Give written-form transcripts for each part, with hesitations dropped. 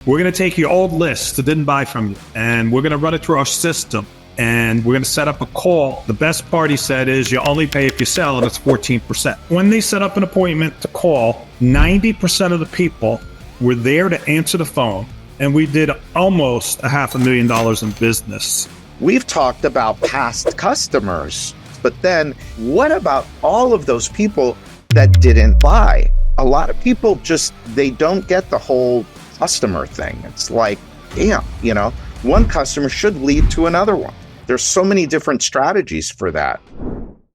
We're going to take your old list that didn't buy from you, and we're going to run it through our system, and we're going to set up a call. The best part, he said, is you only pay if you sell, and it's 14%. When they set up an appointment to call, 90% of the people were there to answer the phone, and we did almost $500,000 in business. We've talked about past customers, but then what about all of those people that didn't buy? A lot of people just, they don't get the whole customer thing. It's like, damn, one customer should lead to another one. There's so many different strategies for that.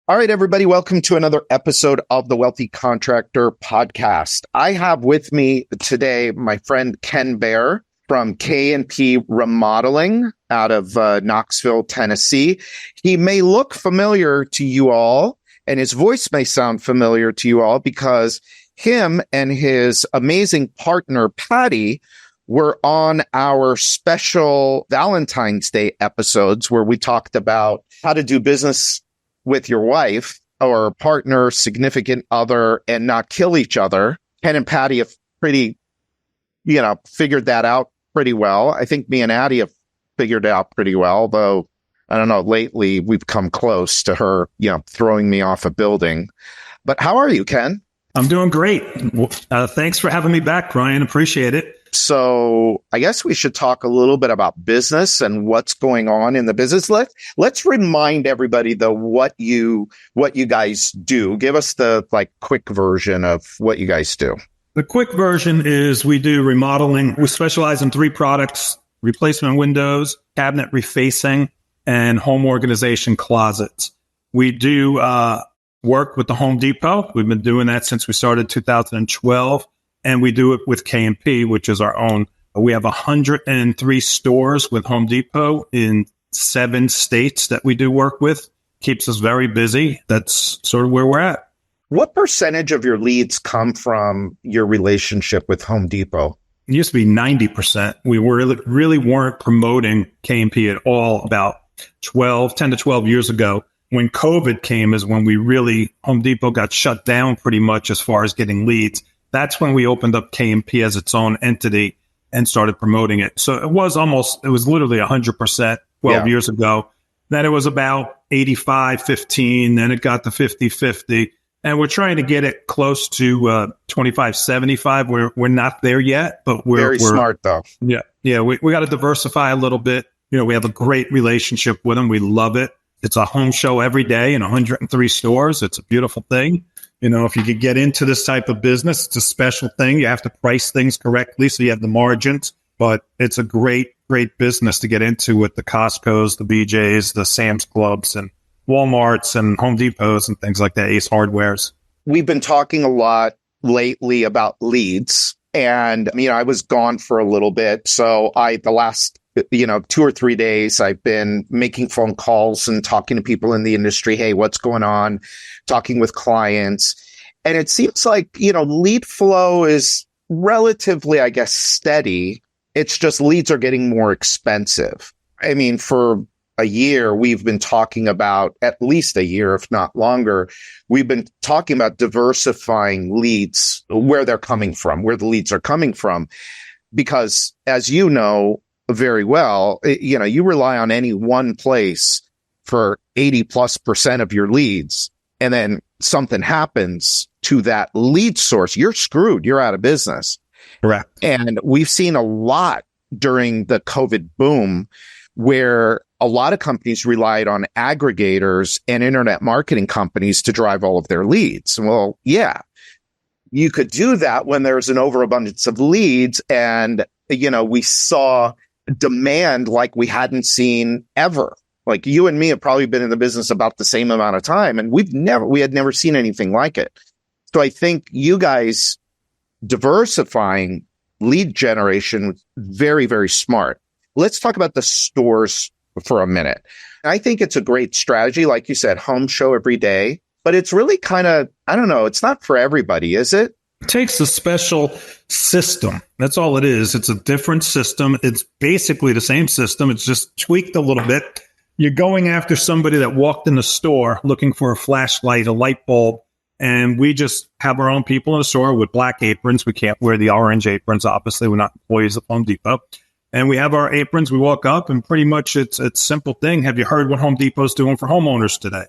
All right, everybody, welcome to another episode of the Wealthy Contractor podcast. I have with me today my friend Ken Baer from K&P Remodeling out of Knoxville, Tennessee. He may look familiar to you all, and his voice may sound familiar to you all because him and his amazing partner, Patty, were on our special Valentine's Day episodes where we talked about how to do business with your wife or partner, significant other, and not kill each other. Ken and Patty have pretty, figured that out pretty well. I think me and Addie have figured it out pretty well, though, I don't know, lately we've come close to her, throwing me off a building. But how are you, Ken? I'm doing great. Thanks for having me back, Brian. Appreciate it. So I guess we should talk a little bit about business and what's going on in the business. Let's remind everybody though what you guys do. Give us the quick version of what you guys do. The quick version is we do remodeling. We specialize in 3 products: replacement windows, cabinet refacing, and home organization closets. We do work with the Home Depot. We've been doing that since we started 2012. And we do it with K&P, which is our own. We have 103 stores with Home Depot in 7 states that we do work with. Keeps us very busy. That's sort of where we're at. What percentage of your leads come from your relationship with Home Depot? It used to be 90%. We really weren't promoting K&P at all about 10 to 12 years ago. When COVID came is when Home Depot got shut down pretty much as far as getting leads. That's when we opened up K&P as its own entity and started promoting it. So it was literally 100% 12 years ago. Then it was about 85-15. Then it got to 50-50. And we're trying to get it close to 25-75. We're not there yet, but we're smart though. Yeah. We got to diversify a little bit. We have a great relationship with them. We love it. It's a home show every day in 103 stores. It's a beautiful thing. If you could get into this type of business, it's a special thing. You have to price things correctly so you have the margins. But it's a great, great business to get into with the Costco's, the BJ's, the Sam's Clubs, and Walmarts and Home Depots and things like that, Ace Hardwares. We've been talking a lot lately about leads. And, I was gone for a little bit. So the last 2 or 3 days, I've been making phone calls and talking to people in the industry. Hey, what's going on? Talking with clients. And it seems like, lead flow is relatively, I guess, steady. It's just leads are getting more expensive. For a year, we've been talking about, at least a year, if not longer, we've been talking about diversifying leads, where they're coming from, where the leads are coming from. Because as you know very well, you rely on any one place for 80+% of your leads, and then something happens to that lead source, you're screwed. You're out of business. Correct. And we've seen a lot during the COVID boom where a lot of companies relied on aggregators and internet marketing companies to drive all of their leads. Well, yeah, you could do that when there's an overabundance of leads. And, we saw demand like we hadn't seen ever. Like you and me have probably been in the business about the same amount of time, and we had never seen anything like it. So I think you guys diversifying lead generation was very, very smart. Let's talk about the stores for a minute. I think it's a great strategy. Like you said, home show every day, but it's really kind of, I don't know, it's not for everybody, is it? It takes a special system. That's all it is. It's a different system. It's basically the same system. It's just tweaked a little bit. You're going after somebody that walked in the store looking for a flashlight, a light bulb, And we just have our own people in the store with black aprons. We can't wear the orange aprons. Obviously, we're not employees of Home Depot. And we have our aprons. We walk up and pretty much it's a simple thing. Have you heard what Home Depot's doing for homeowners today?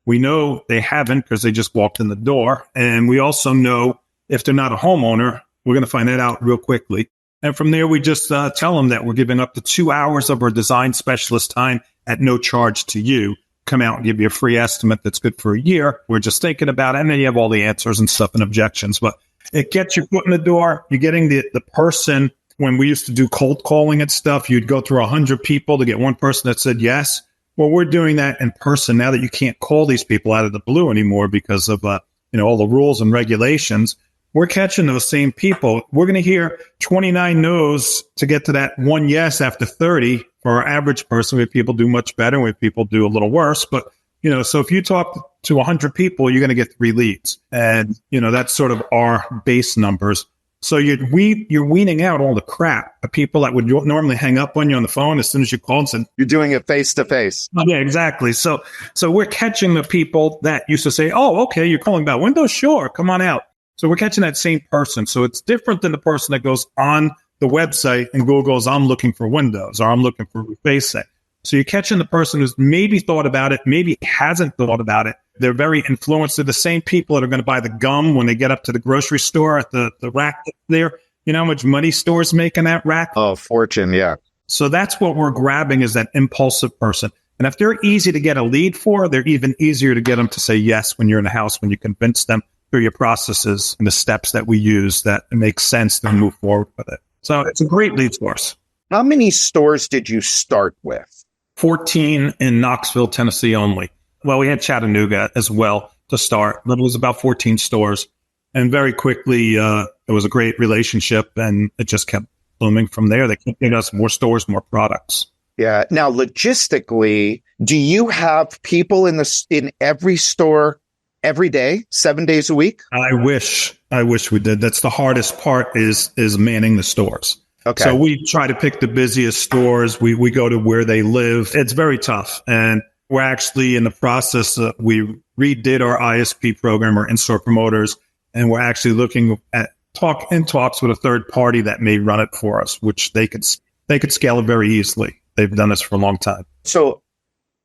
We know they haven't because they just walked in the door. And we also know if they're not a homeowner, we're going to find that out real quickly. And from there, we just tell them that we're giving up to 2 hours of our design specialist time at no charge to you. Come out and give you a free estimate that's good for a year. We're just thinking about it. And then you have all the answers and stuff and objections. But it gets your foot in the door. You're getting the person. When we used to do cold calling and stuff, you'd go through 100 people to get one person that said yes. Well, we're doing that in person now that you can't call these people out of the blue anymore because of all the rules and regulations. We're catching those same people. We're going to hear 29 no's to get to that one yes after 30. For our average person, we have people do much better. We have people do a little worse. But, so if you talk to 100 people, you're going to get 3 leads. And, that's sort of our base numbers. So you're weaning out all the crap. The people that would normally hang up on you on the phone as soon as you call and said, you're doing it face to face. Yeah, exactly. So we're catching the people that used to say, oh, okay, you're calling about windows? Sure, come on out. So we're catching that same person. So it's different than the person that goes on the website and Google's, I'm looking for windows or I'm looking for refacing. So you're catching the person who's maybe thought about it, maybe hasn't thought about it. They're very influenced. They're the same people that are going to buy the gum when they get up to the grocery store at the rack there. You know how much money stores make in that rack? Oh, fortune, yeah. So that's what we're grabbing is that impulsive person. And if they're easy to get a lead for, they're even easier to get them to say yes when you're in the house, when you convince them through your processes and the steps that we use that it makes sense to move forward with it. So it's a great lead source. How many stores did you start with? 14 in Knoxville, Tennessee only. Well, we had Chattanooga as well to start, but it was about 14 stores. And very quickly, it was a great relationship, and it just kept blooming from there. They kept getting us more stores, more products. Yeah. Now, logistically, do you have people in every store every day, 7 days a week? I wish we did. That's the hardest part is manning the stores. Okay. So we try to pick the busiest stores. We go to where they live. It's very tough. And we're actually in the process. We redid our ISP program, our in-store promoters, and we're actually looking at talks with a third party that may run it for us, which they could scale it very easily. They've done this for a long time. So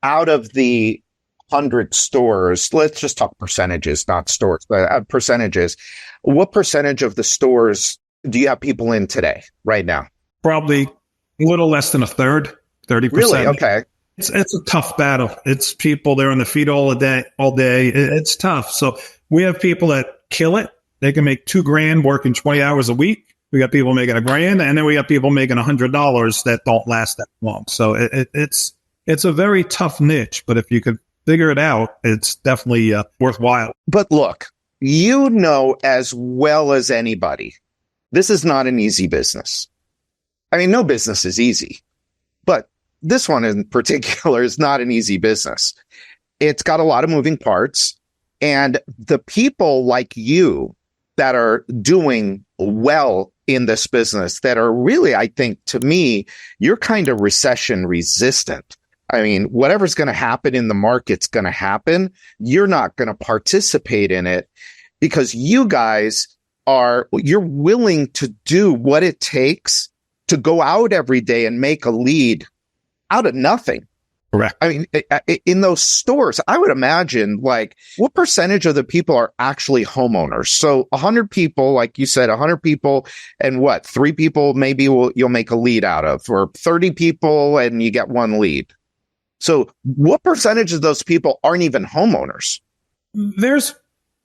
out of the 100 stores, let's just talk percentages, not stores, but percentages. What percentage of the stores do you have people in today, right now? Probably a little less than a third, 30%. Really? Okay. It's a tough battle. It's people, they're on the feet all day. It's tough. So we have people that kill it. They can make $2,000 working 20 hours a week. We got people making $1,000, and then we got people making $100 that don't last that long. So it's a very tough niche, but if you could figure it out, it's definitely worthwhile. But look, you know as well as anybody, this is not an easy business. I mean, no business is easy, but this one in particular is not an easy business. It's got a lot of moving parts, and the people like you that are doing well in this business that are really, I think, to me, you're kind of recession resistant. I mean, whatever's going to happen in the market's going to happen. You're not going to participate in it because you guys you're willing to do what it takes to go out every day and make a lead out of nothing. Correct. I mean, in those stores, I would imagine, like, what percentage of the people are actually homeowners? So 100 people, like you said, 100 people, and what, 3 people maybe you'll make a lead out of, or 30 people and you get 1 lead. So what percentage of those people aren't even homeowners? There's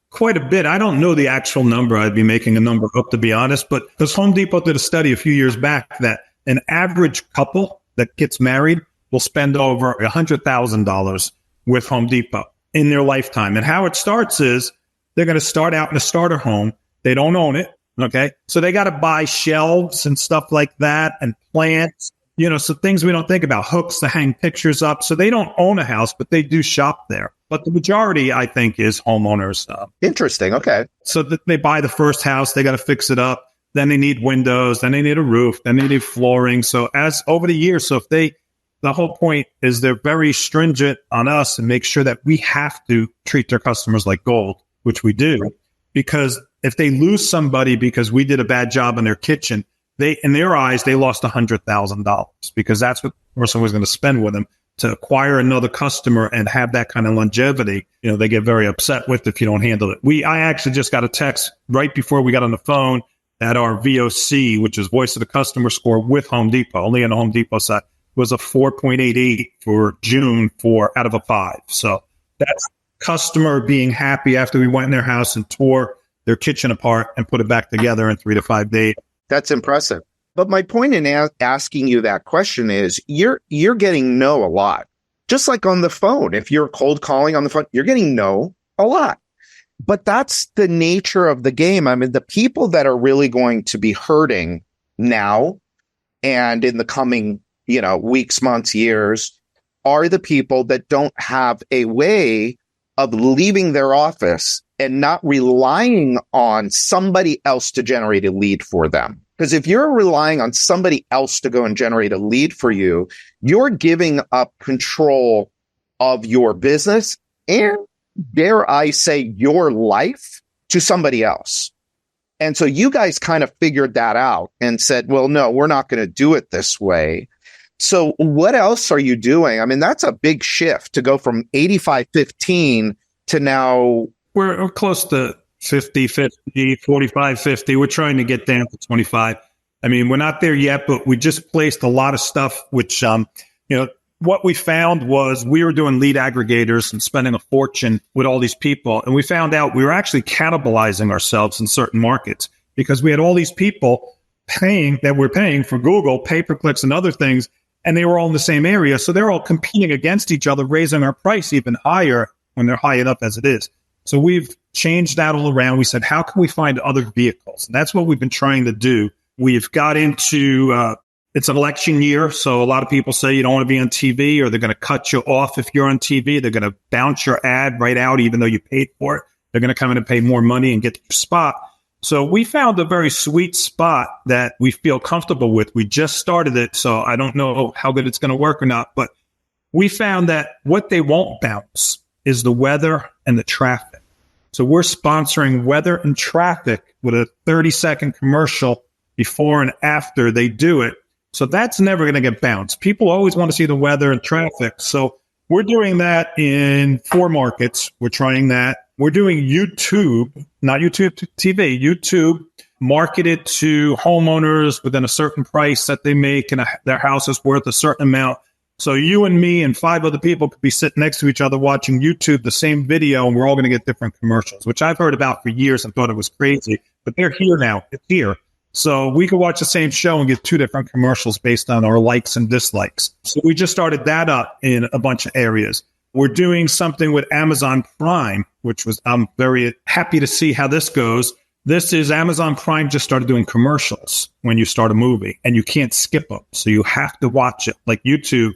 quite a bit. I don't know the actual number. I'd be making a number up, to be honest, but because Home Depot did a study a few years back that an average couple that gets married will spend over $100,000 with Home Depot in their lifetime. And how it starts is they're going to start out in a starter home. They don't own it. Okay. So they got to buy shelves and stuff like that and plants, so things we don't think about, hooks to hang pictures up. So they don't own a house, but they do shop there. But the majority, I think, is homeowners. Interesting. Okay. So that they buy the first house, they got to fix it up. Then they need windows. Then they need a roof. Then they need flooring. So as over the years, so if the whole point is they're very stringent on us and make sure that we have to treat their customers like gold. which we do, because if they lose somebody because we did a bad job in their kitchen, in their eyes, they lost $100,000 because that's what the person was going to spend with them. To acquire another customer and have that kind of longevity, they get very upset with if you don't handle it. I actually just got a text right before we got on the phone that our VOC, which is voice of the customer score with Home Depot, only on the Home Depot side, was a 4.88 for June out of a 5. So that's customer being happy after we went in their house and tore their kitchen apart and put it back together in 3 to 5 days. That's impressive. But my point in asking you that question is you're getting no a lot. Just like on the phone, if you're cold calling on the phone, you're getting no a lot. But that's the nature of the game. I mean, the people that are really going to be hurting now and in the coming, weeks, months, years are the people that don't have a way of leaving their office and not relying on somebody else to generate a lead for them. Because if you're relying on somebody else to go and generate a lead for you, you're giving up control of your business and, dare I say, your life to somebody else. And so you guys kind of figured that out and said, well, no, we're not going to do it this way. So what else are you doing? I mean, that's a big shift to go from 85-15 to now. We're close to 50-50, 45-50. We're trying to get down to 25. I mean, we're not there yet, but we just placed a lot of stuff, which, what we found was we were doing lead aggregators and spending a fortune with all these people. And we found out we were actually cannibalizing ourselves in certain markets because we had all these people paying for Google, pay-per-clicks and other things. And they were all in the same area. So they're all competing against each other, raising our price even higher when they're high enough as it is. So we've changed that all around. We said, how can we find other vehicles? And that's what we've been trying to do. We've got into, it's an election year. So a lot of people say you don't want to be on TV or they're going to cut you off if you're on TV. They're going to bounce your ad right out, even though you paid for it. They're going to come in and pay more money and get your spot. So we found a very sweet spot that we feel comfortable with. We just started it. So I don't know how good it's going to work or not, but we found that what they won't bounce is the weather and the traffic. So we're sponsoring weather and traffic with a 30-second commercial before and after they do it. So that's never going to get bounced. People always want to see the weather and traffic. So we're doing that in 4 markets. We're trying that. We're doing YouTube, not YouTube TV, YouTube marketed to homeowners within a certain price that they make and their house is worth a certain amount. So you and me and 5 other people could be sitting next to each other watching YouTube, the same video, and we're all going to get different commercials, which I've heard about for years and thought it was crazy. But they're here now. It's here. So we could watch the same show and get 2 different commercials based on our likes and dislikes. So we just started that up in a bunch of areas. We're doing something with Amazon Prime, I'm very happy to see how this goes. This is Amazon Prime just started doing commercials when you start a movie, and you can't skip them. So you have to watch it. Like YouTube,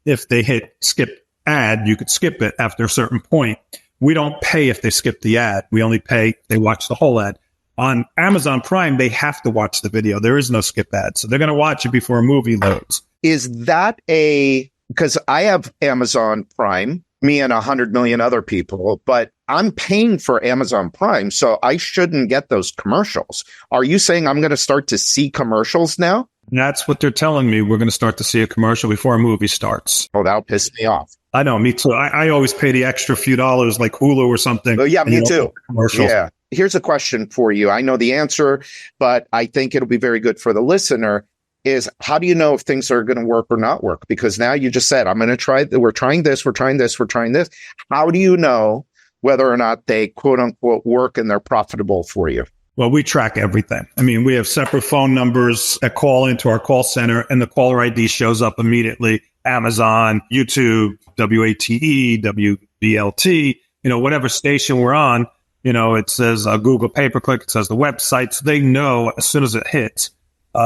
if they hit skip ad, you could skip it after a certain point. We don't pay if they skip the ad. We only pay if they watch the whole ad. On Amazon Prime, they have to watch the video. There is no skip ad. So they're going to watch it before a movie loads. Is that because I have Amazon Prime, me and 100 million other people, but I'm paying for Amazon Prime, so I shouldn't get those commercials. Are you saying I'm going to start to see commercials now? That's what they're telling me. We're going to start to see a commercial before a movie starts. Oh, that'll piss me off. I know, me too. I always pay the extra few dollars like Hulu or something. Oh, yeah, me too. Commercials. Yeah. Here's a question for you. I know the answer, but I think it'll be very good for the listener. Is how do you know if things are going to work or not work? Because now you just said, I'm going to try, we're trying this, we're trying this, we're trying this. How do you know whether or not they quote unquote work and they're profitable for you? Well, we track everything. I mean, we have separate phone numbers that call into our call center and the caller ID shows up immediately. Amazon, YouTube, WATE, WBLT, whatever station we're on, it says Google pay-per-click, it says the website. So they know as soon as it hits.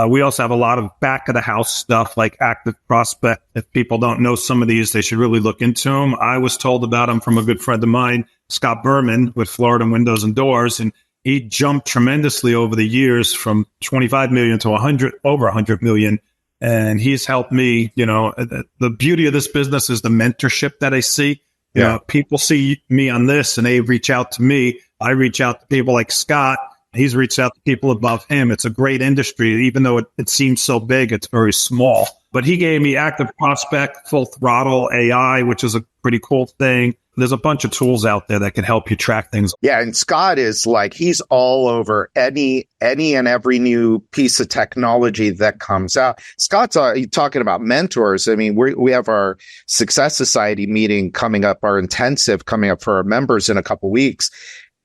We also have a lot of back of the house stuff like Active Prospect. If people don't know some of these, they should really look into them. I was told about them from a good friend of mine, Scott Berman with Florida Windows and Doors. And he jumped tremendously over the years from 25 million to over 100 million. And he's helped me, the beauty of this business is the mentorship that I see. People see me on this and they reach out to me. I reach out to people like Scott. He's reached out to people above him. It's a great industry. Even though it seems so big, it's very small. But he gave me Active Prospect, Full Throttle AI, which is a pretty cool thing. There's a bunch of tools out there that can help you track things. Yeah, and Scott is like, he's all over any and every new piece of technology that comes out. Scott's talking about mentors. I mean, we have our Success Society meeting coming up, our intensive coming up for our members in a couple weeks.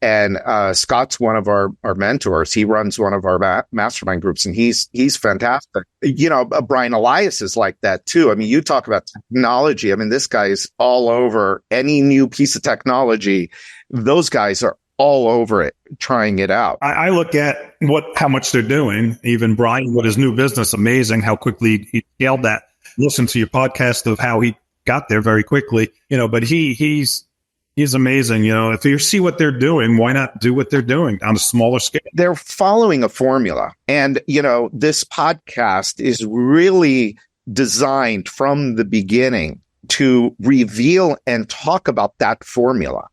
And Scott's one of our mentors. He runs one of our mastermind groups, and he's fantastic. You know, Brian Elias is like that too. I mean, you talk about technology. I mean, this guy is all over any new piece of technology. Those guys are all over it, trying it out. I look at how much they're doing. Even Brian with his new business, amazing how quickly he scaled that. Listen to your podcast of how he got there very quickly. You know, but he's amazing. You know, if you see what they're doing, why not do what they're doing on a smaller scale? They're following a formula. And, you know, this podcast is really designed from the beginning to reveal and talk about that formula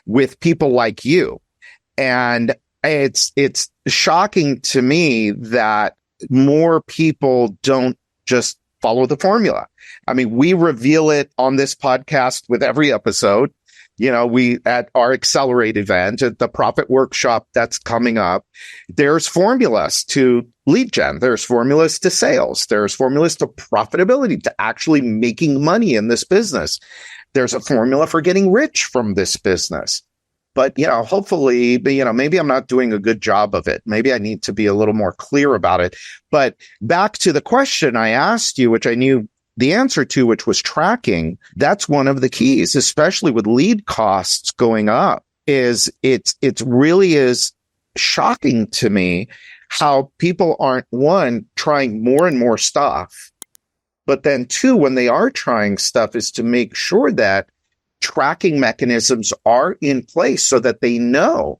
with people like you. And it's shocking to me that more people don't just follow the formula. I mean, we reveal it on this podcast with every episode. You know, we at our Accelerate event, at the Profit Workshop that's coming up, there's formulas to lead gen. There's formulas to sales. There's formulas to profitability, to actually making money in this business. There's a formula for getting rich from this business. But, you know, hopefully, you know, maybe I'm not doing a good job of it. Maybe I need to be a little more clear about it. But back to the question I asked you, which I knew the answer to, which was tracking, that's one of the keys, especially with lead costs going up, is it really is shocking to me how people aren't, one, trying more and more stuff, but then two, when they are trying stuff, is to make sure that tracking mechanisms are in place so that they know,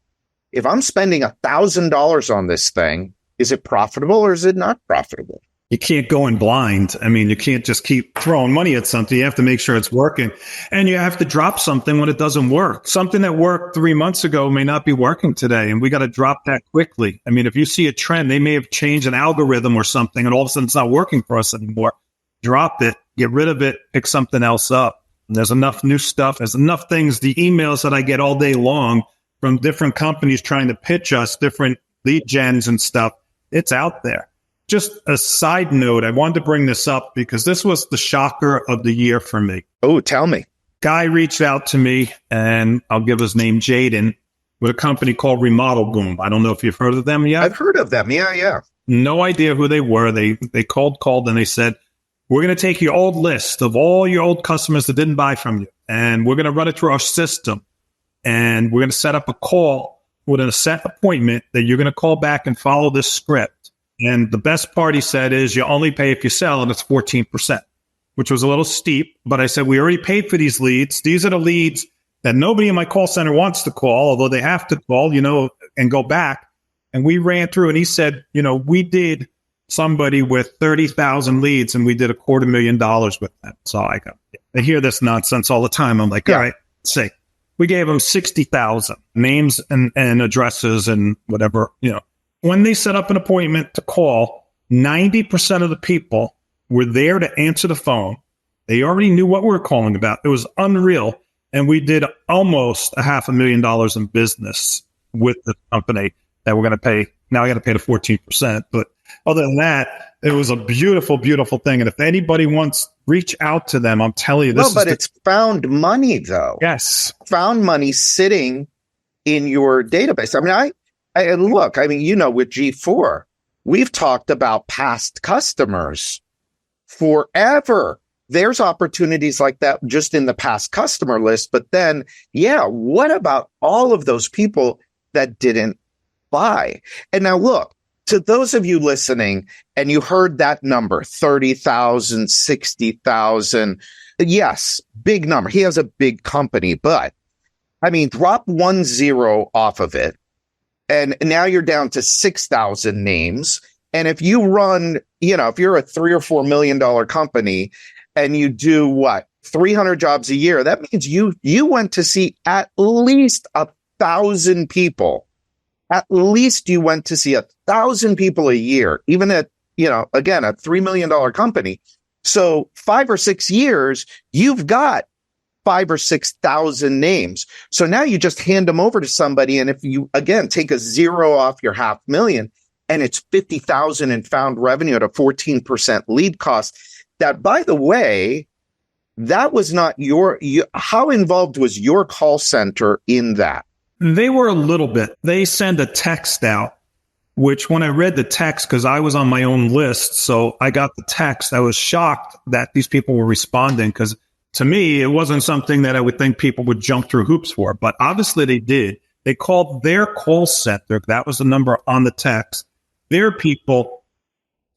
if I'm spending $1,000 on this thing, is it profitable or is it not profitable? You can't go in blind. I mean, you can't just keep throwing money at something. You have to make sure it's working. And you have to drop something when it doesn't work. Something that worked 3 months ago may not be working today. And we got to drop that quickly. I mean, if you see a trend, they may have changed an algorithm or something, and all of a sudden it's not working for us anymore. Drop it, get rid of it, pick something else up. And there's enough new stuff. There's enough things, the emails that I get all day long from different companies trying to pitch us different lead gens and stuff. It's out there. Just a side note, I wanted to bring this up because this was the shocker of the year for me. Oh, tell me. Guy reached out to me, and I'll give his name, Jaden, with a company called Remodel Boom. I don't know if you've heard of them yet. I've heard of them. Yeah. No idea who they were. They called, and they said, we're going to take your old list of all your old customers that didn't buy from you, and we're going to run it through our system, and we're going to set up a call with a set appointment that you're going to call back and follow this script. And the best part, he said, is you only pay if you sell, and it's 14%, which was a little steep. But I said, we already paid for these leads. These are the leads that nobody in my call center wants to call, although they have to call, you know, and go back. And we ran through, and he said, you know, we did somebody with 30,000 leads, and we did $250,000 with that. So I hear this nonsense all the time. I'm like, all right, let's see. We gave them 60,000 names and addresses and whatever, you know. When they set up an appointment to call, 90% of the people were there to answer the phone. They already knew what we were calling about. It was unreal. And we did almost $500,000 in business with the company that we're going to pay. Now I got to pay the 14%. But other than that, it was a beautiful, beautiful thing. And if anybody wants, reach out to them. I'm telling you, this it's found money, though. Yes. Found money sitting in your database. I mean, look, I mean, you know, with G4, we've talked about past customers forever. There's opportunities like that just in the past customer list. But then, what about all of those people that didn't buy? And now look, to those of you listening, and you heard that number, 30,000, 60,000. Yes, big number. He has a big company, but I mean, drop 1 0 off of it. And now you're down to 6,000 names. And if you run, you know, if you're a $3 or $4 million company and you do 300 jobs a year, that means you went to see at least 1,000 people, at least you went to see 1,000 people a year, even at, again, a $3 million company. So 5 or 6 years, you've got 5 or 6,000 names. So now you just hand them over to somebody. And if you, again, take a zero off your $500,000 and it's 50,000 in found revenue at a 14% lead cost, that, by the way, that was not how involved was your call center in that? They were a little bit. They send a text out, which when I read the text, because I was on my own list, so I got the text, I was shocked that these people were responding, because to me, it wasn't something that I would think people would jump through hoops for. But obviously they did. They called their call center. That was the number on the text. Their people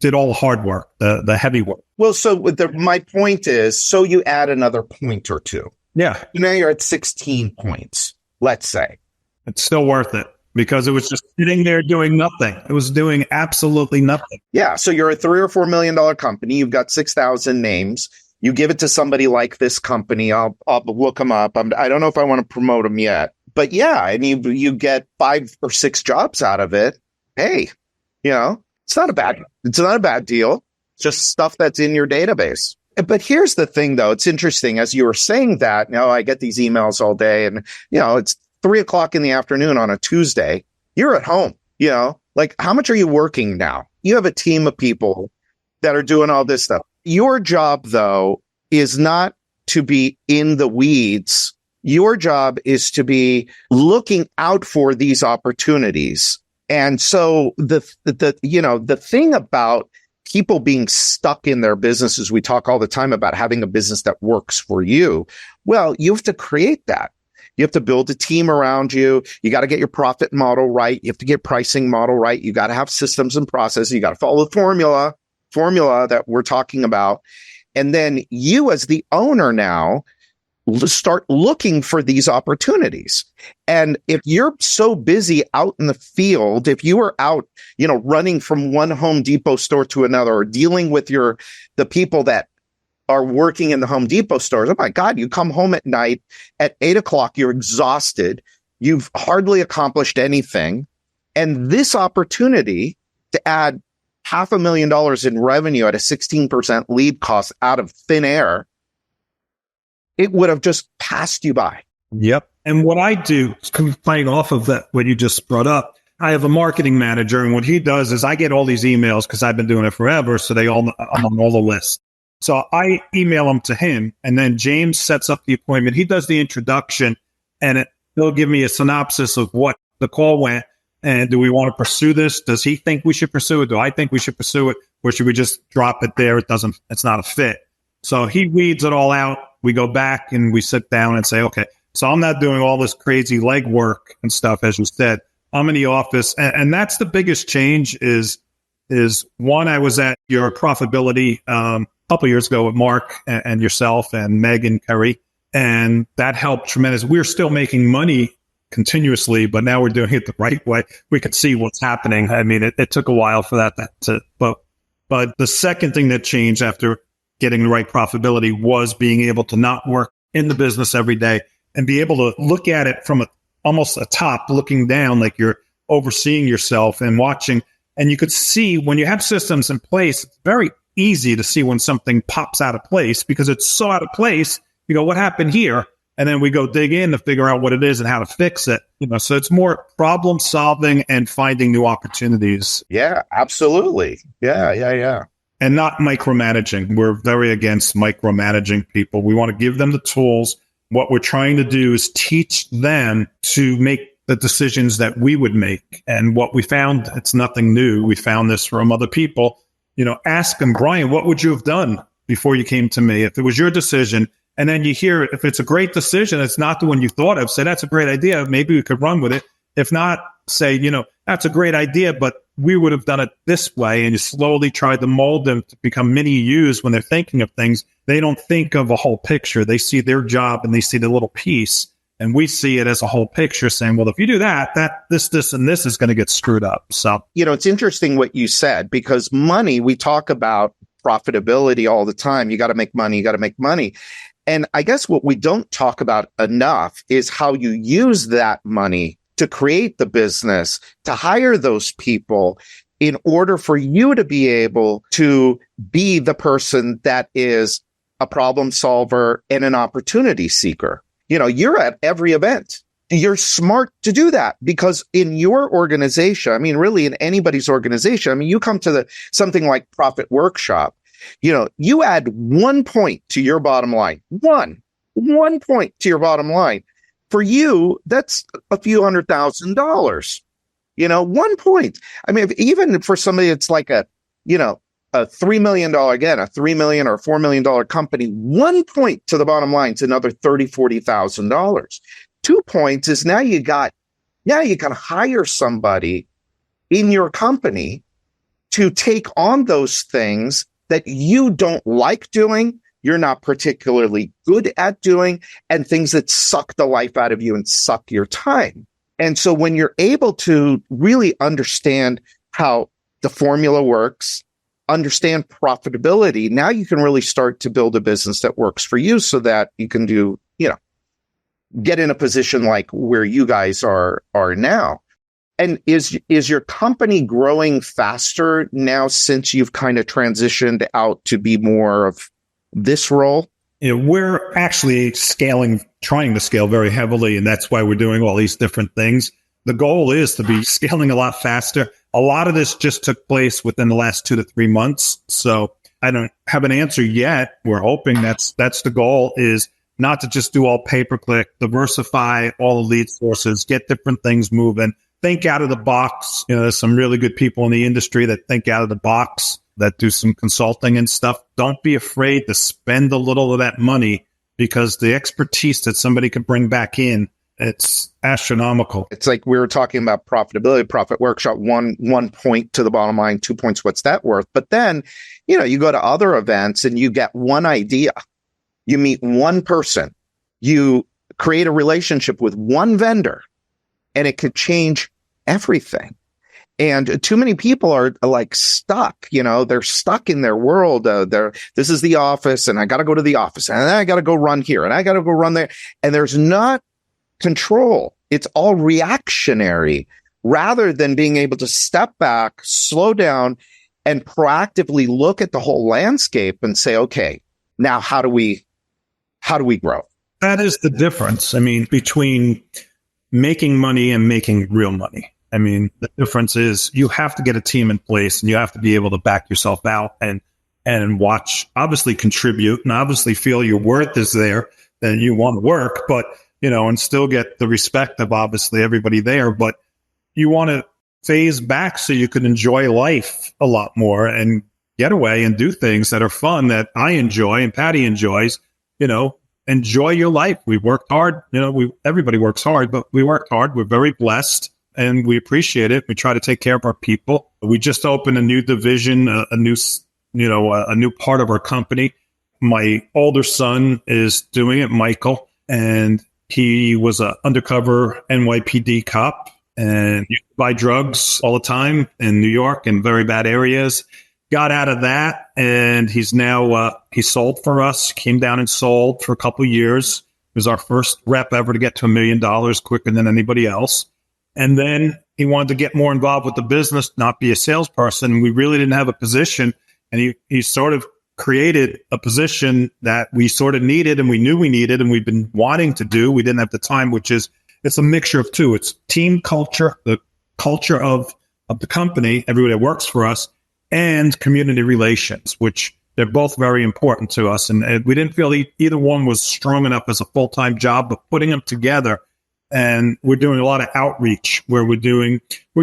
did all the hard work, the heavy work. Well, so my point is, so you add another point or two. Yeah. Now you're at 16 points, let's say. It's still worth it because it was just sitting there doing nothing. It was doing absolutely nothing. Yeah. So you're a $3 or $4 million company. You've got 6,000 names. You give it to somebody like this company. I'll look them up. I don't know if I want to promote them yet, but yeah, and you get 5 or 6 jobs out of it. Hey, it's not a bad deal. It's just stuff that's in your database. But here's the thing, though. It's interesting. As you were saying that, I get these emails all day, and it's 3:00 in the afternoon on a Tuesday. You're at home. Like, how much are you working now? You have a team of people that are doing all this stuff. Your job, though, is not to be in the weeds. Your job is to be looking out for these opportunities. And so the thing about people being stuck in their businesses, we talk all the time about having a business that works for you. Well, you have to create that. You have to build a team around you. You got to get your profit model right. You have to get pricing model right. You got to have systems and processes. You got to follow the formula that we're talking about. And then you, as the owner now, start looking for these opportunities. And if you're so busy out in the field, if you are out, running from one Home Depot store to another, or dealing with the people that are working in the Home Depot stores, oh my God, you come home at night at 8:00, you're exhausted. You've hardly accomplished anything. And this opportunity to add $500,000 in revenue at a 16% lead cost out of thin air, it would have just passed you by. Yep. And what I do, playing off of that, what you just brought up, I have a marketing manager, and what he does is I get all these emails because I've been doing it forever, so I'm on all the lists. So I email them to him, and then James sets up the appointment. He does the introduction, and he'll give me a synopsis of what the call went, and do we want to pursue this? Does he think we should pursue it? Do I think we should pursue it? Or should we just drop it there? It's not a fit. So he weeds it all out. We go back and we sit down and say, okay, so I'm not doing all this crazy legwork and stuff, as you said. I'm in the office. And that's the biggest change is one, I was at your profitability a couple of years ago with Mark and yourself and Megan Curry. And that helped tremendously. We're still making money continuously, but now we're doing it the right way. We could see what's happening. I mean, it took a while for that but the second thing that changed after getting the right profitability was being able to not work in the business every day and be able to look at it from almost a top, looking down, like you're overseeing yourself and watching. And you could see when you have systems in place, it's very easy to see when something pops out of place because it's so out of place. You go, what happened here? And then we go dig in to figure out what it is and how to fix it. So it's more problem solving and finding new opportunities. Yeah, absolutely. Yeah. And not micromanaging. We're very against micromanaging people. We want to give them the tools. What we're trying to do is teach them to make the decisions that we would make. And what we found, it's nothing new. We found this from other people. Ask them, Brian, what would you have done before you came to me? If it was your decision, and then you hear, if it's a great decision, it's not the one you thought of, say, that's a great idea. Maybe we could run with it. If not, say, that's a great idea, but we would have done it this way. And you slowly try to mold them to become mini yous when they're thinking of things. They don't think of a whole picture. They see their job and they see the little piece. And we see it as a whole picture saying, well, if you do that, this, and this is going to get screwed up. So, it's interesting what you said, because money, we talk about profitability all the time. You got to make money. And I guess what we don't talk about enough is how you use that money to create the business, to hire those people in order for you to be able to be the person that is a problem solver and an opportunity seeker. You're at every event. You're smart to do that because in your organization, I mean, really in anybody's organization, I mean, you come to something like Profit Workshop, you add 1 point to your bottom line, one point to your bottom line. For you, that's a few $100,000, 1 point. I mean, even for somebody, it's like a $3 million, again, a $3 million or $4 million company, 1 point to the bottom line is another $30,000, $40,000. 2 points is now you can hire somebody in your company to take on those things that you don't like doing, you're not particularly good at doing, and things that suck the life out of you and suck your time. And so when you're able to really understand how the formula works, understand profitability, now you can really start to build a business that works for you so that you can do, get in a position like where you guys are now. And is your company growing faster now since you've kind of transitioned out to be more of this role? We're actually trying to scale very heavily, and that's why we're doing all these different things. The goal is to be scaling a lot faster. A lot of this just took place within the last 2 to 3 months. So I don't have an answer yet. We're hoping that's the goal, is not to just do all pay-per-click, diversify all the lead sources, get different things moving, think out of the box. There's some really good people in the industry that think out of the box, that do some consulting and stuff. Don't be afraid to spend a little of that money, because the expertise that somebody can bring back in, it's astronomical. It's like we were talking about profitability, Profit Workshop, one point to the bottom line, 2 points, what's that worth? But then, you go to other events and you get one idea. You meet one person, you create a relationship with one vendor, and it could change everything. And too many people are like stuck, they're stuck in their world. This is the office, and I got to go to the office, and then I got to go run here, and I got to go run there. And there's not control. It's all reactionary rather than being able to step back, slow down, and proactively look at the whole landscape and say, okay, now how do we grow? That is the difference. I mean, between making money and making real money. I mean, the difference is you have to get a team in place, and you have to be able to back yourself out and watch, obviously contribute, and obviously feel your worth is there, that you want to work, but, and still get the respect of obviously everybody there. But you want to phase back so you can enjoy life a lot more and get away and do things that are fun, that I enjoy and Patty enjoys. Enjoy your life. We worked hard. Everybody works hard, but we worked hard. We're very blessed, and we appreciate it. We try to take care of our people. We just opened a new division, a new part of our company. My older son is doing it, Michael, and he was an undercover NYPD cop and used to buy drugs all the time in New York in very bad areas. Got out of that, and he's now, he sold for us, came down and sold for a couple of years. It was our first rep ever to get to $1 million quicker than anybody else. And then he wanted to get more involved with the business, not be a salesperson. We really didn't have a position, and he sort of created a position that we sort of needed, and we knew we needed, and we've been wanting to do. We didn't have the time, it's a mixture of two. It's team culture, the culture of the company, everybody that works for us, and community relations, which they're both very important to us. And we didn't feel either one was strong enough as a full-time job, but putting them together, and we're doing a lot of outreach where we're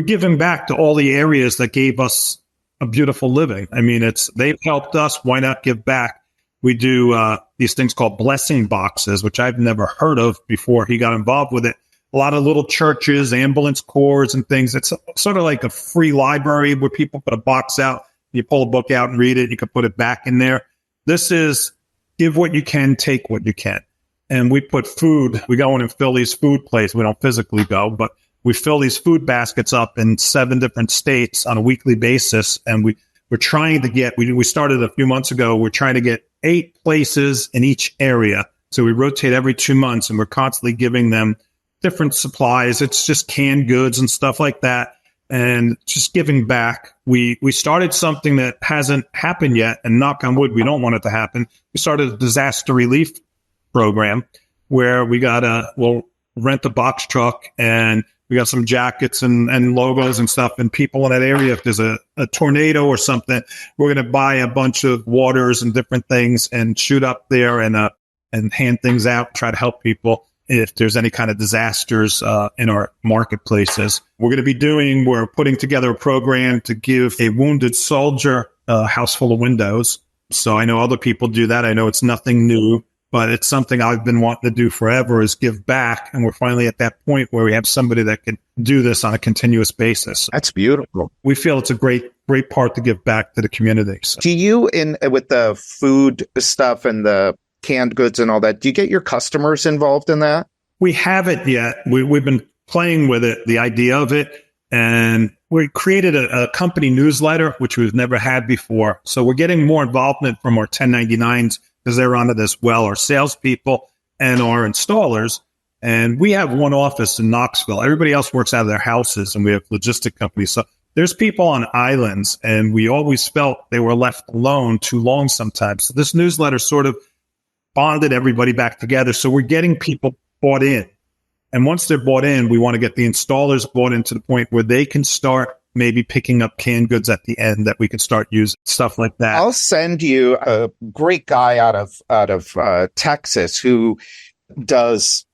giving back to all the areas that gave us a beautiful living. I mean, they've helped us. Why not give back? We do these things called blessing boxes, which I've never heard of before he got involved with it. A lot of little churches, ambulance corps and things. It's sort of like a free library where people put a box out, you pull a book out and read it, you can put it back in there. This is give what you can, take what you can. And we put food, we go in and fill these food plates. We don't physically go, but we fill these food baskets up in 7 different states on a weekly basis. And we're trying to get, we started a few months ago, we're trying to get 8 places in each area. So we rotate every 2 months and we're constantly giving them different supplies. It's just canned goods and stuff like that. And just giving back. We started something that hasn't happened yet, and knock on wood, we don't want it to happen. We started a disaster relief program where we'll rent a box truck, and we got some jackets and logos and stuff, and people in that area, if there's a tornado or something, we're going to buy a bunch of waters and different things and shoot up there and hand things out, try to help people if there's any kind of disasters in our marketplaces. We're putting together a program to give a wounded soldier a house full of windows. So I know other people do that. I know it's nothing new, but it's something I've been wanting to do forever, is give back. And we're finally at that point where we have somebody that can do this on a continuous basis. That's beautiful. We feel it's a great part to give back to the community. So. Do you, with the food stuff and the canned goods and all that, do you get your customers involved in that? We haven't yet. We've been playing with it, the idea of it, and we created a company newsletter, which we've never had before. So we're getting more involvement from our 1099s because they're on it as well, our salespeople and our installers. And we have one office in Knoxville. Everybody else works out of their houses, and we have logistic companies. So there's people on islands, and we always felt they were left alone too long sometimes. So this newsletter sort of bonded everybody back together. So we're getting people bought in. And once they're bought in, we want to get the installers bought in to the point where they can start maybe picking up canned goods at the end that we can start using, stuff like that. I'll send you a great guy out of Texas who does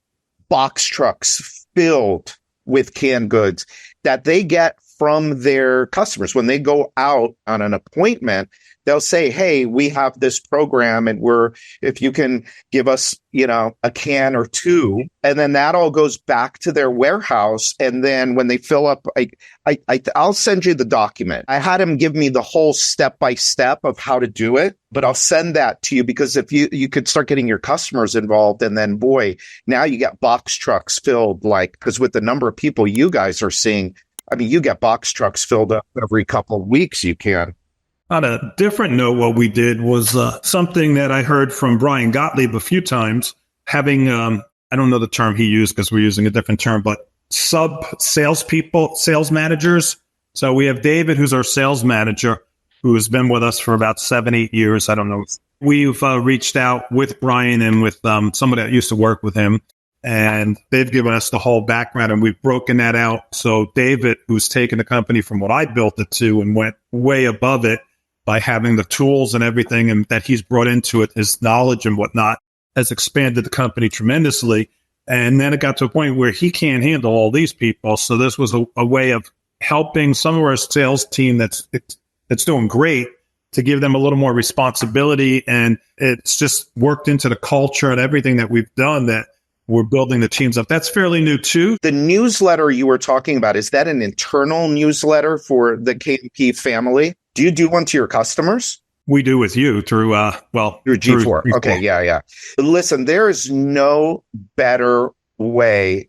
box trucks filled with canned goods that they get from their customers. When they go out on an appointment, they'll say, hey, we have this program, and if you can give us, a can or 2, and then that all goes back to their warehouse. And then when they fill up, I'll send you the document. I had him give me the whole step-by-step of how to do it, but I'll send that to you, because if you could start getting your customers involved, and then boy, now you got box trucks filled, because with the number of people you guys are seeing, you get box trucks filled up every couple of weeks. You can. On a different note, what we did was something that I heard from Brian Gottlieb a few times, having, I don't know the term he used because we're using a different term, but salespeople, sales managers. So we have David, who's our sales manager, who has been with us for about 7-8 years. I don't know. We've reached out with Brian and with somebody that used to work with him, and they've given us the whole background, and we've broken that out. So David, who's taken the company from what I built it to and went way above it, by having the tools and everything and that he's brought into it, his knowledge and whatnot, has expanded the company tremendously. And then it got to a point where he can't handle all these people. So this was a way of helping some of our sales team that's doing great, to give them a little more responsibility. And it's just worked into the culture and everything that we've done, that we're building the teams up. That's fairly new too. The newsletter you were talking about, is that an internal newsletter for the K&P family? Do you do one to your customers? We do with you through through G4. Okay, yeah. Listen, there is no better way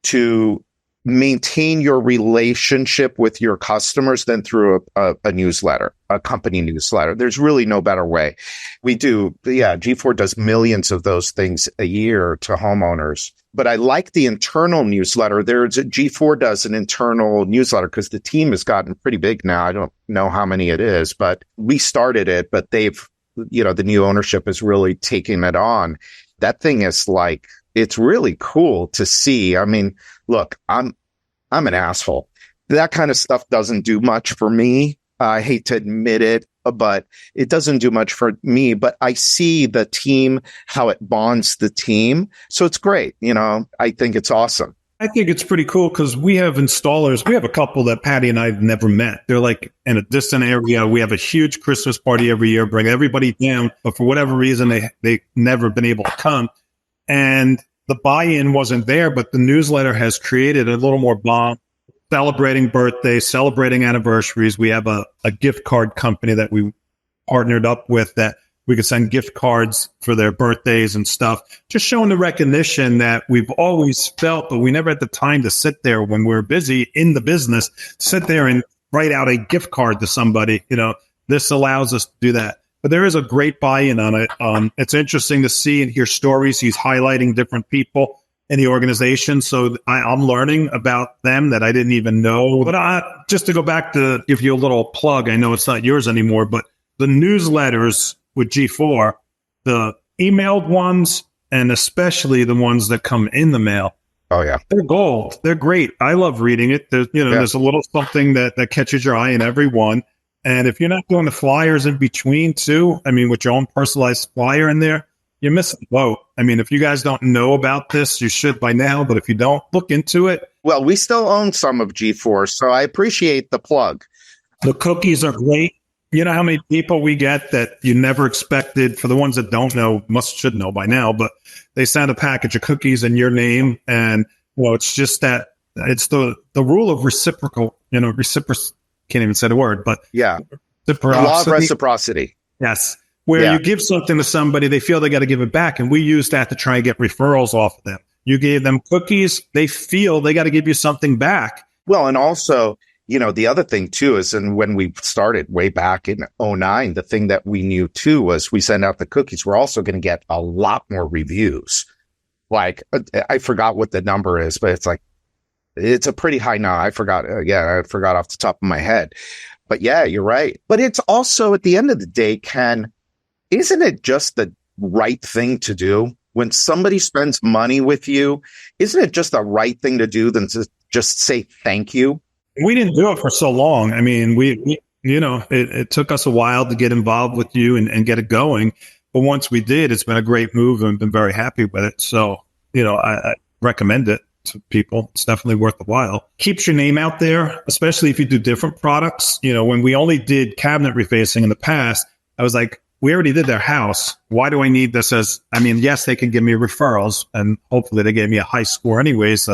to maintain your relationship with your customers than through a newsletter, a company newsletter. There's really no better way. We do, G4 does millions of those things a year to homeowners. But I like the internal newsletter. G4 does an internal newsletter because the team has gotten pretty big now. I don't know how many it is, but we started it, but they've, the new ownership is really taking it on. That thing is it's really cool to see. Look, I'm an asshole. That kind of stuff doesn't do much for me. I hate to admit it, but it doesn't do much for me. But I see the team, how it bonds the team. So it's great. I think it's awesome. I think it's pretty cool because we have installers. We have a couple that Patty and I have never met. They're in a distant area. We have a huge Christmas party every year, bring everybody down. But for whatever reason, they never been able to come. And the buy-in wasn't there, but the newsletter has created a little more bond, celebrating birthdays, celebrating anniversaries. We have a gift card company that we partnered up with that we could send gift cards for their birthdays and stuff, just showing the recognition that we've always felt, but we never had the time to sit there when we're busy in the business, sit there and write out a gift card to somebody, this allows us to do that. But there is a great buy-in on it. It's interesting to see and hear stories. He's highlighting different people in the organization. So I'm learning about them that I didn't even know. But just to go back to give you a little plug, I know it's not yours anymore, but the newsletters with G4, the emailed ones, and especially the ones that come in the mail. Oh, yeah. They're gold. They're great. I love reading it. There's a little something that catches your eye in every one. And if you're not doing the flyers in between too, I mean, with your own personalized flyer in there, you're missing the boat. I mean, if you guys don't know about this, you should by now. But if you don't, look into it. Well, we still own some of G4, so I appreciate the plug. The cookies are great. You know how many people we get that you never expected? For the ones that don't know, should know by now, but they send a package of cookies in your name. And, well, it's just that it's the rule of reciprocal, can't even say the word, but yeah, the law of reciprocity. Yes. Where you give something to somebody, they feel they got to give it back. And we use that to try and get referrals off of them. You gave them cookies, they feel they got to give you something back. Well, and also, the other thing too is, and when we started way back in 2009, the thing that we knew too was we send out the cookies. We're also going to get a lot more reviews. Like, I forgot what the number is, but it's a pretty high now. I forgot. I forgot off the top of my head. But yeah, you're right. But it's also, at the end of the day, isn't it just the right thing to do? When somebody spends money with you, isn't it just the right thing to do than to just say thank you? We didn't do it for so long. I mean, it took us a while to get involved with you and get it going. But once we did, it's been a great move and been very happy with it. So, I recommend it to people. It's definitely worth a while. Keeps your name out there, especially if you do different products. When we only did cabinet refacing in the past, I was like, we already did their house. Why do I need this yes, they can give me referrals and hopefully they gave me a high score anyways,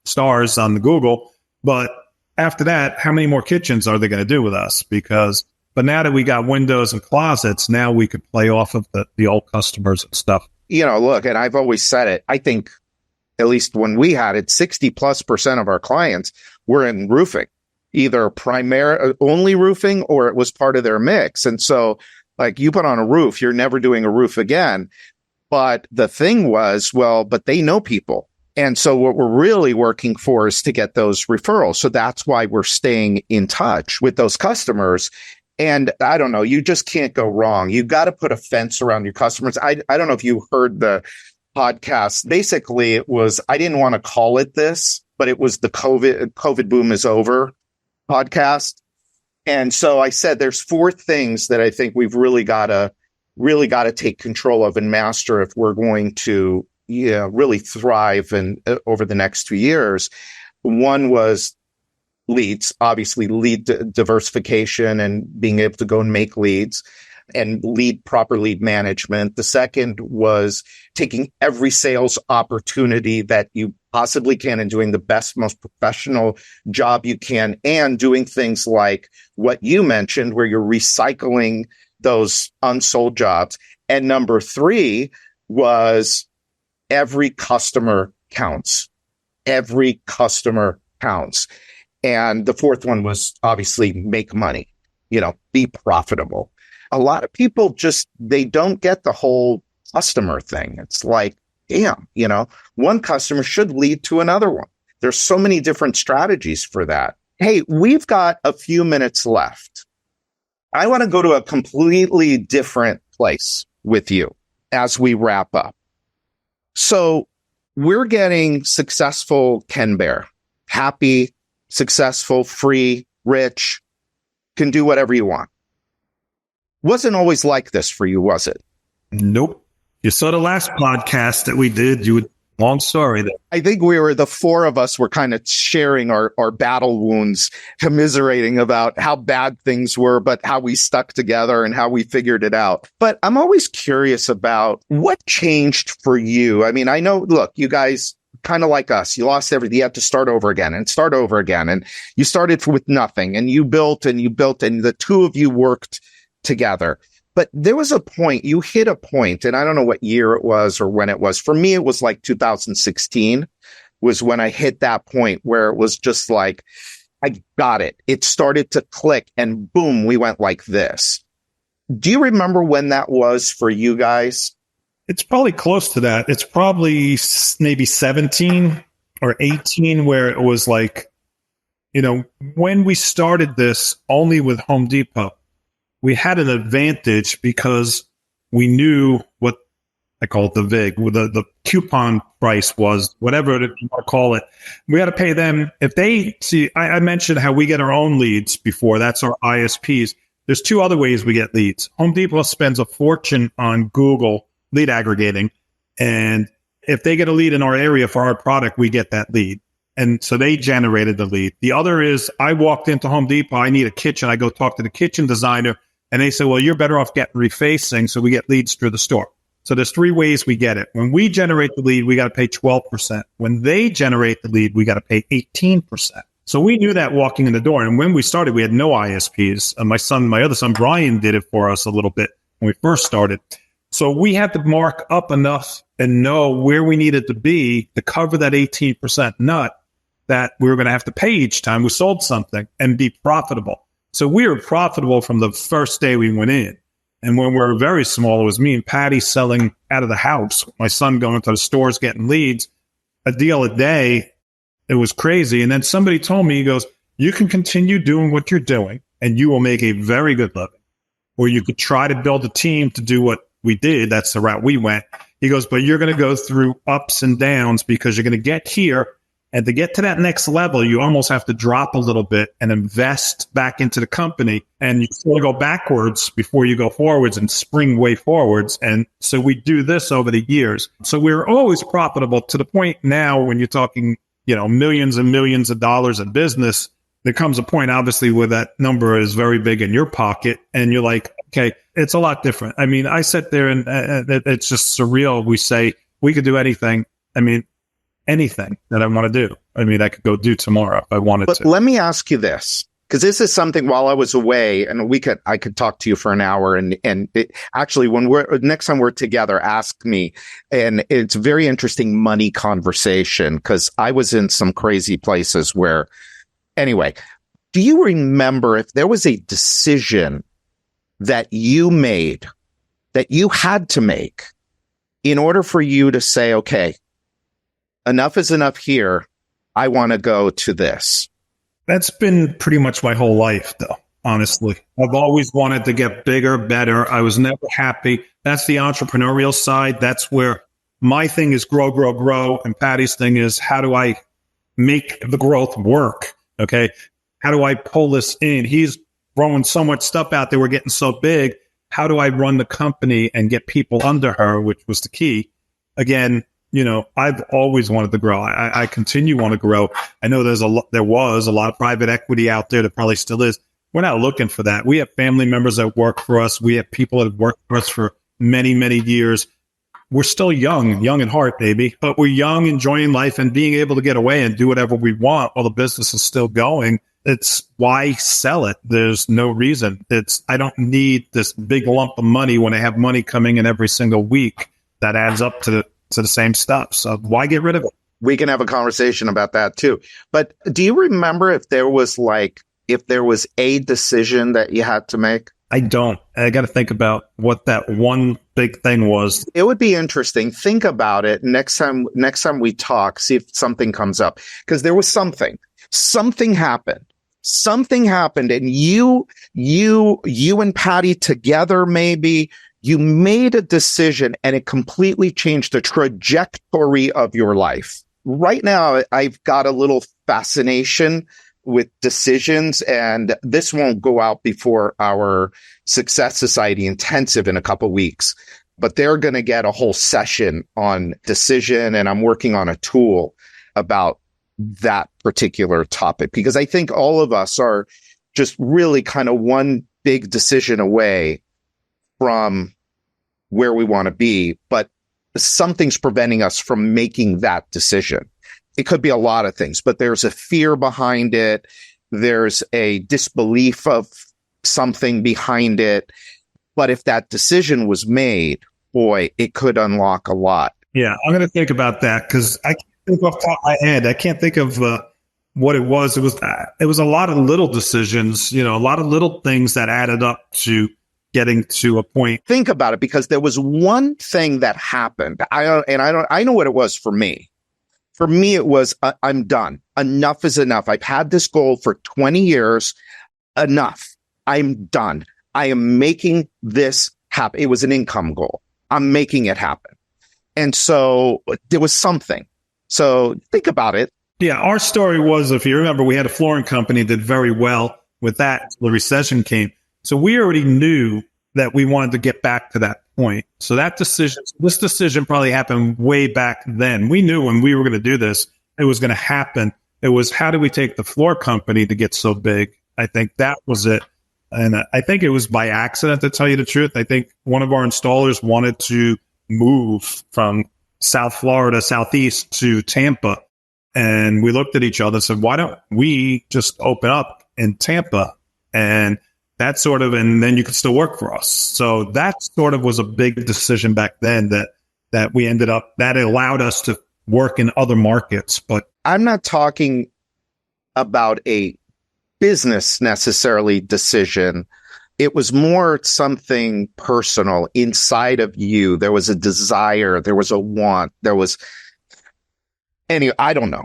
stars on the Google. But after that, how many more kitchens are they going to do with us? But now that we got windows and closets, now we could play off of the old customers and stuff. Look, and I've always said it, I think at least when we had it, 60+% of our clients were in roofing, either only roofing or it was part of their mix. And so, like, you put on a roof, you're never doing a roof again. But the thing was, but they know people. And so what we're really working for is to get those referrals. So that's why we're staying in touch with those customers. And I don't know, you just can't go wrong. You got to put a fence around your customers. I don't know if you heard the podcast. Basically, it was, I didn't want to call it this, but it was the COVID boom is over podcast. And so I said, there's 4 things that I think we've really got to take control of and master if we're going to really thrive over the next 2 years. One was leads, obviously lead diversification and being able to go and make leads and proper lead management. The second was taking every sales opportunity that you possibly can and doing the best, most professional job you can, and doing things like what you mentioned, where you're recycling those unsold jobs. And number 3 was every customer counts. Every customer counts. And the 4th one was obviously make money, be profitable. A lot of people they don't get the whole customer thing. It's like, damn, one customer should lead to another one. There's so many different strategies for that. Hey, we've got a few minutes left. I want to go to a completely different place with you as we wrap up. So we're getting successful Ken Baer, happy, successful, free, rich, can do whatever you want. Wasn't always like this for you, was it? Nope. You saw the last podcast that we did. Long story there. I think the 4 of us were kind of sharing our battle wounds, commiserating about how bad things were, but how we stuck together and how we figured it out. But I'm always curious about what changed for you. I mean, I know, look, you guys kind of like us, you lost everything. You had to start over again. And you started with nothing and you built and the 2 of you worked together. But there was a point, you hit a point, and I don't know what year it was or when it was. For me, it was like 2016 was when I hit that point where it was just like, I got it. It started to click and boom, we went like this. Do you remember when that was for you guys? It's probably close to that. It's probably maybe 17 or 18 where it was like, when we started this only with Home Depot, we had an advantage because we knew what I call it the VIG, the coupon price was, whatever you want to call it. We had to pay them. If they see, I mentioned how we get our own leads before. That's our ISPs. There's two other ways we get leads. Home Depot spends a fortune on Google lead aggregating. And if they get a lead in our area for our product, we get that lead. And so they generated the lead. The other is I walked into Home Depot. I need a kitchen. I go talk to the kitchen designer and they say, well, you're better off getting refacing. So we get leads through the store. So there's three ways we get it. When we generate the lead, we got to pay 12%. When they generate the lead, we got to pay 18%. So we knew that walking in the door. And when we started, we had no ISPs. My other son, Brian, did it for us a little bit when we first started. So we had to mark up enough and know where we needed to be to cover that 18% nut that we were going to have to pay each time we sold something and be profitable. So we were profitable from the first day we went in. And when we were very small, it was me and Patty selling out of the house. My son going to the stores, getting leads, a deal a day. It was crazy. And then somebody told me, he goes, you can continue doing what you're doing and you will make a very good living. Or you could try to build a team to do what we did. That's the route we went. He goes, but you're going to go through ups and downs because you're going to get here. And to get to that next level, you almost have to drop a little bit and invest back into the company. And you sort of go backwards before you go forwards and spring way forwards. And so we do this over the years. So we're always profitable to the point now when you're talking, millions and millions of dollars in business. There comes a point, obviously, where that number is very big in your pocket. And you're like, okay, it's a lot different. I mean, I sit there and it's just surreal. We say we could do anything. I mean, anything that I want to do. I mean, I could go do tomorrow if I wanted to. But let me ask you this, because this is something while I was away, and I could talk to you for an hour. And actually, next time we're together, ask me. And it's a very interesting money conversation because I was in some crazy places where, anyway, do you remember if there was a decision that you made, that you had to make in order for you to say, okay, enough is enough here. I want to go to this. That's been pretty much my whole life, though, honestly. I've always wanted to get bigger, better. I was never happy. That's the entrepreneurial side. That's where my thing is grow, grow, grow. And Patty's thing is, how do I make the growth work? Okay. How do I pull this in? He's throwing so much stuff out there. We're getting so big. How do I run the company and get people under her, which was the key? Again, I've always wanted to grow. I continue want to grow. I know there was a lot of private equity out there that probably still is. We're not looking for that. We have family members that work for us. We have people that have worked for us for many, many years. We're still young at heart, baby, but we're young, enjoying life and being able to get away and do whatever we want while the business is still going. It's why sell it. There's no reason. I don't need this big lump of money when I have money coming in every single week that adds up to the same stuff. So why get rid of it? We can have a conversation about that too. But do you remember if there was a decision that you had to make? I don't. I got to think about what that one big thing was. It would be interesting. Think about it next time we talk, see if something comes up. Because there was something happened. Something happened and you and Patty together, maybe you made a decision and it completely changed the trajectory of your life. Right now, I've got a little fascination with decisions, and this won't go out before our Success Society intensive in a couple weeks, but they're going to get a whole session on decision. And I'm working on a tool about that particular topic because I think all of us are just really kind of one big decision away from where we want to be, but something's preventing us from making that decision. It could be a lot of things, but there's a fear behind it. There's a disbelief of something behind it. But if that decision was made, boy, it could unlock a lot. Yeah, I'm going to think about that because I can't think off the top of my head. I can't think of what it was a lot of little decisions, a lot of little things that added up to getting to a point. Think about it, because there was one thing that happened. I know what it was for me. For me, it was, I'm done. Enough is enough. I've had this goal for 20 years. Enough. I'm done. I am making this happen. It was an income goal. I'm making it happen. And so there was something. So think about it. Yeah. Our story was, if you remember, we had a flooring company that did very well with that. The recession came. So we already knew that we wanted to get back to that point. So this decision probably happened way back then. We knew when we were going to do this, it was going to happen. It was, how do we take the floor company to get so big? I think that was it. And I think it was by accident, to tell you the truth. I think one of our installers wanted to move from South Florida, Southeast to Tampa. And we looked at each other and said, why don't we just open up in Tampa? And that sort of, and then you could still work for us. So that sort of was a big decision back then that we ended up, that allowed us to work in other markets. But I'm not talking about a business necessarily decision. It was more something personal inside of you. There was a desire, there was a want, anyway, I don't know.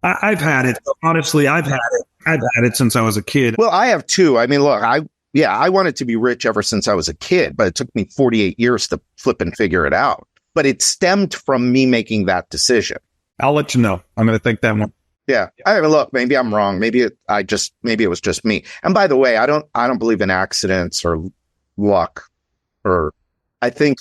I've had it. Honestly, I've had it since I was a kid. Well, I have too. I mean, look, I wanted to be rich ever since I was a kid, but it took me 48 years to flip and figure it out. But it stemmed from me making that decision. I'll let you know. I'm going to think that one. Yeah. I mean, look, maybe I'm wrong. Maybe it was just me. And by the way, I don't believe in accidents or luck, or I think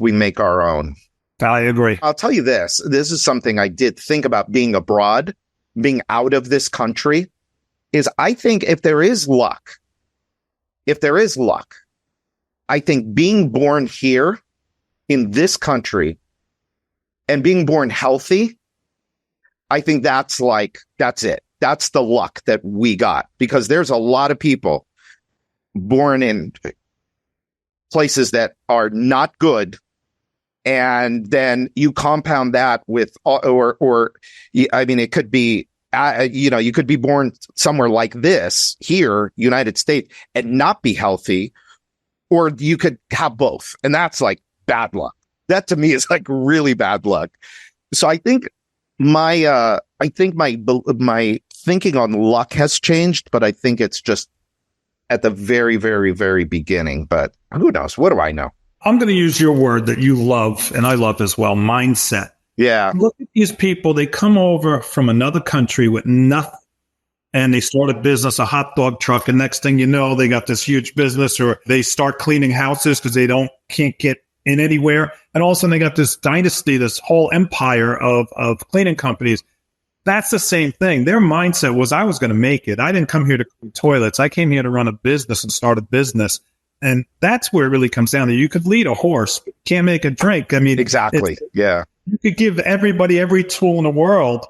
we make our own. I agree. I'll tell you this. This is something I did think about being abroad, being out of this country, is I think if there is luck, I think being born here in this country and being born healthy, I think that's it. That's the luck that we got, because there's a lot of people born in places that are not good. And then you compound that with, it could be, you could be born somewhere like this here, United States, and not be healthy, or you could have both. And that's like bad luck. That to me is like really bad luck. So I think my thinking on luck has changed, but I think it's just at the very, very, very beginning. But who knows? What do I know? I'm going to use your word that you love, and I love as well, mindset. Yeah. Look at these people. They come over from another country with nothing, and they start a business, a hot dog truck, and next thing you know, they got this huge business, or they start cleaning houses because they can't get in anywhere. And all of a sudden, they got this dynasty, this whole empire of cleaning companies. That's the same thing. Their mindset was, I was going to make it. I didn't come here to clean toilets. I came here to run a business and start a business. And that's where it really comes down to. You could lead a horse, but can't make a drink. I mean, exactly. Yeah. You could give everybody every tool in the world,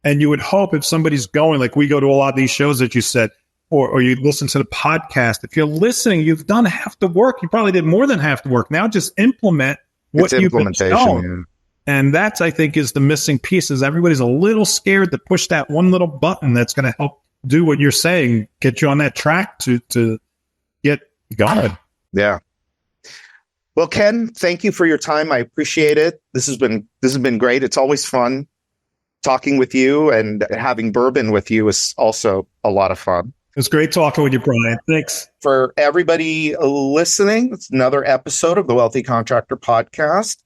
and you would hope if somebody's going, like we go to a lot of these shows that you said, or you listen to the podcast. If you're listening, you've done half the work. You probably did more than half the work. Now just implement what you've been shown. Yeah. And that's, I think, is the missing piece. Is everybody's a little scared to push that one little button that's going to help do what you're saying, get you on that track to get going. Yeah. Well, Ken, thank you for your time. I appreciate it. This has been great. It's always fun talking with you, and having bourbon with you is also a lot of fun. It's great talking with you, Brian. Thanks. For everybody listening, it's another episode of the Wealthy Contractor Podcast.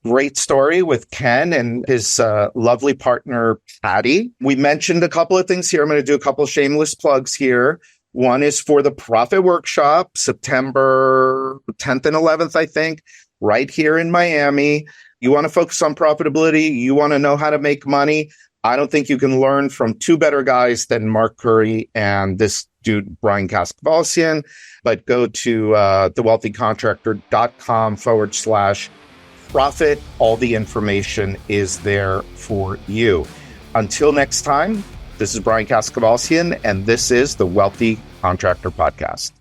Great story with Ken and his lovely partner, Patty. We mentioned a couple of things here. I'm going to do a couple of shameless plugs here. One is for the Profit Workshop, September 10th and 11th, I think, right here in Miami. You want to focus on profitability. You want to know how to make money. I don't think you can learn from two better guys than Mark Curry and this dude, Brian Kaskavalian. But go to thewealthycontractor.com/profit. All the information is there for you. Until next time, this is Brian Kaskavalian, and this is the Wealthy Contractor Podcast.